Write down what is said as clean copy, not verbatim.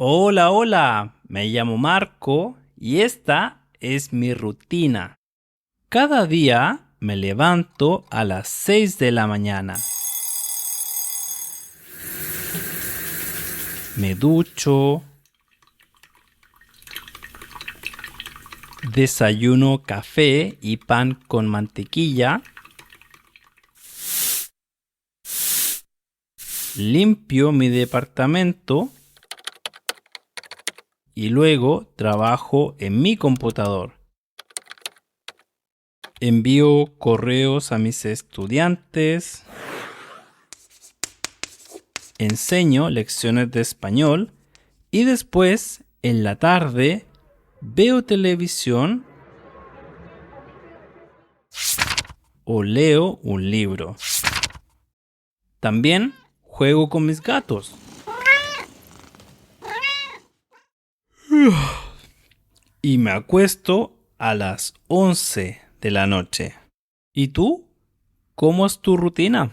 Hola, hola, me llamo Marco y esta es mi rutina. Cada día me levanto a las 6 de la mañana. Me ducho, desayuno café y pan con mantequilla, limpio mi departamento y luego trabajo en mi computador. Envío correos a mis estudiantes, enseño lecciones de español y después, en la tarde, veo televisión o leo un libro. También juego con mis gatos. Y me acuesto a las 11 de la noche. ¿Y tú? ¿Cómo es tu rutina?